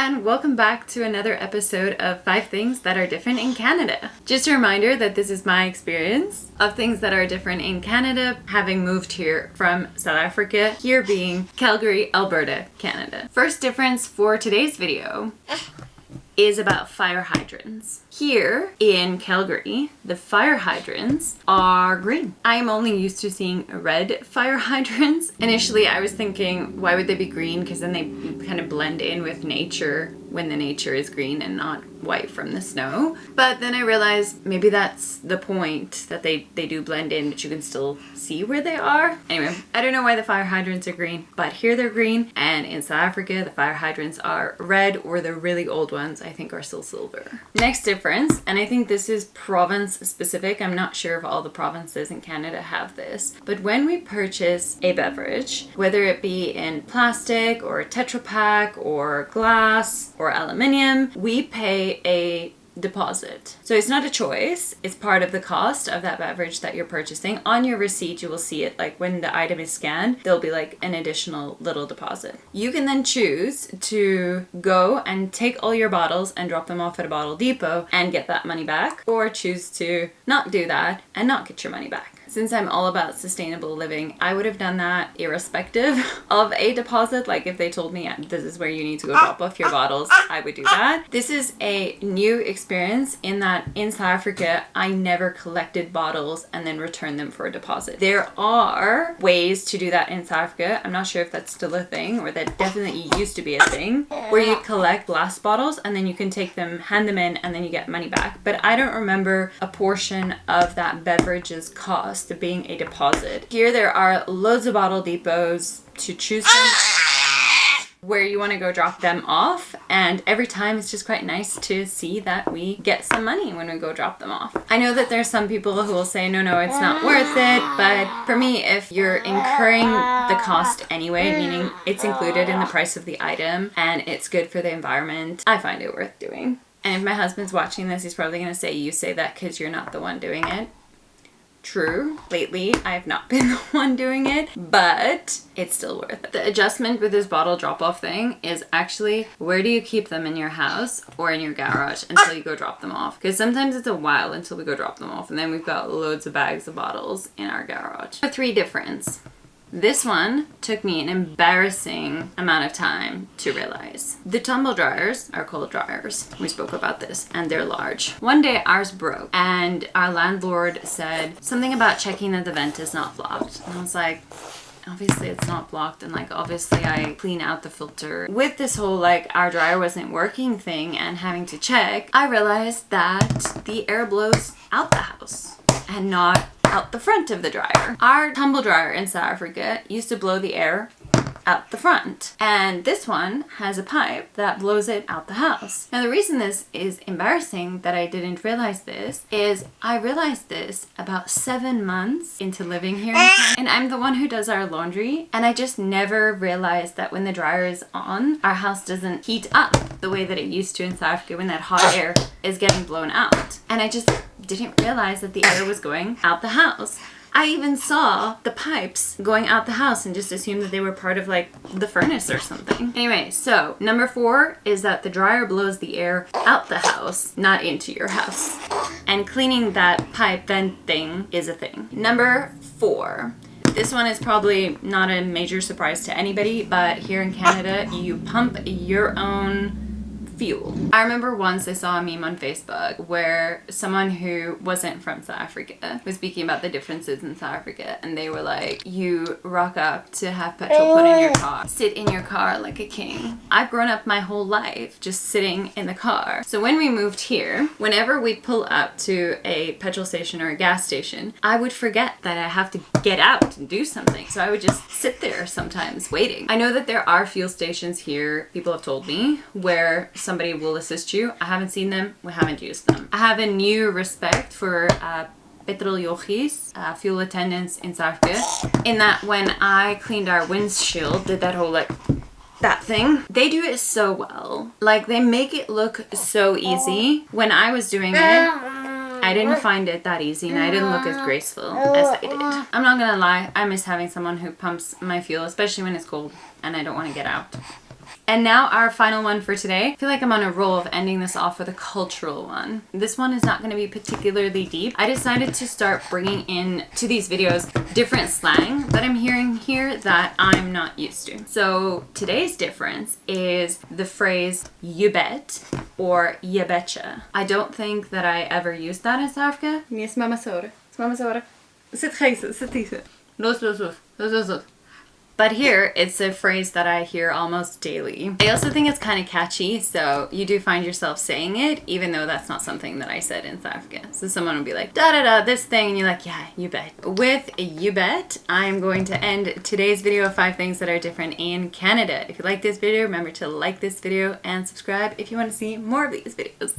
and welcome back to another episode of 5 Things That Are Different in Canada. Just a reminder that this is my experience of things that are different in Canada, having moved here from South Africa, here being Calgary, Alberta, Canada. First difference for today's video is about fire hydrants. Here in Calgary, the fire hydrants are green. I'm only used to seeing red fire hydrants. Initially, I was thinking, why would they be green? Because then they kind of blend in with nature when the nature is green and not white from the snow. But then I realized maybe that's the point, that they do blend in, but you can still see where they are. Anyway, I don't know why the fire hydrants are green, but here they're green. And in South Africa, the fire hydrants are red, or the really old ones, I think, are still silver. Next difference, and I think this is province specific. I'm not sure if all the provinces in Canada have this, but when we purchase a beverage, whether it be in plastic or Tetra Pak or glass or aluminium, we pay a deposit. So it's not a choice, it's part of the cost of that beverage that you're purchasing. On your receipt, you will see it, like when the item is scanned, there'll be like an additional little deposit. You can then choose to go and take all your bottles and drop them off at a bottle depot and get that money back, or choose to not do that and not get your money back. Since I'm all about sustainable living, I would have done that irrespective of a deposit. Like if they told me this is where you need to go drop off your bottles, I would do that. This is a new experience in that in South Africa, I never collected bottles and then returned them for a deposit. There are ways to do that in South Africa. I'm not sure if that's still a thing, or that definitely used to be a thing, where you collect glass bottles and then you can take them, hand them in, and then you get money back. But I don't remember a portion of that beverage's cost to being a deposit. Here there are loads of bottle depots to choose from where you want to go drop them off, and every time it's just quite nice to see that we get some money when we go drop them off. I know that there's some people who will say no, it's not worth it, but for me, if you're incurring the cost anyway, meaning it's included in the price of the item and it's good for the environment, I find it worth doing. And if my husband's watching this, he's probably going to say, you say that because you're not the one doing it. True. Lately, I've not been the one doing it, but it's still worth it. The adjustment with this bottle drop-off thing is actually, where do you keep them in your house or in your garage until you go drop them off? Because sometimes it's a while until we go drop them off, and then we've got loads of bags of bottles in our garage. 3 difference. This one took me an embarrassing amount of time to realize. The tumble dryers are called dryers. We spoke about this, and they're large. One day ours broke, and our landlord said something about checking that the vent is not blocked. And I was like, obviously it's not blocked, and like obviously I clean out the filter. With this whole like our dryer wasn't working thing and having to check, I realized that the air blows out the house and not out the front of the dryer. Our tumble dryer in South Africa used to blow the air out the front, and this one has a pipe that blows it out the house. Now the reason this is embarrassing that I didn't realize this is I realized this about 7 months into living here, and I'm the one who does our laundry, and I just never realized that when the dryer is on, our house doesn't heat up the way that it used to in South Africa when that hot air is getting blown out. And I just didn't realize that the air was going out the house. I even saw the pipes going out the house and just assumed that they were part of like the furnace or something. Anyway, so number 4 is that the dryer blows the air out the house, not into your house. And cleaning that pipe vent thing is a thing. Number 4. This one is probably not a major surprise to anybody, but here in Canada, you pump your own fuel. I remember once I saw a meme on Facebook where someone who wasn't from South Africa was speaking about the differences in South Africa, and they were like, you rock up to have petrol put in your car, sit in your car like a king. I've grown up my whole life just sitting in the car. So when we moved here, whenever we pull up to a petrol station or a gas station, I would forget that I have to get out and do something. So I would just sit there sometimes waiting. I know that there are fuel stations here, people have told me, where somebody will assist you. I haven't seen them. We haven't used them. I have a new respect for petroljochies, fuel attendants in South Africa, in that when I cleaned our windshield, did that whole like that thing, they do it so well. Like they make it look so easy. When I was doing it, I didn't find it that easy, and I didn't look as graceful as they did. I'm not gonna lie, I miss having someone who pumps my fuel, especially when it's cold and I don't want to get out. And now our final one for today. I feel like I'm on a roll of ending this off with a cultural one. This one is not going to be particularly deep. I decided to start bringing in to these videos different slang that I'm hearing here that I'm not used to. So today's difference is the phrase you bet or you betcha. I don't think that I ever used that in South Africa. Yes, mama soda. Mama soda. Sit geise. Los. But here, it's a phrase that I hear almost daily. I also think it's kind of catchy, so you do find yourself saying it, even though that's not something that I said in South Africa. So someone will be like, da-da-da, this thing, and you're like, yeah, you bet. With you bet, I'm going to end today's video of 5 things that are different in Canada. If you like this video, remember to like this video and subscribe if you want to see more of these videos.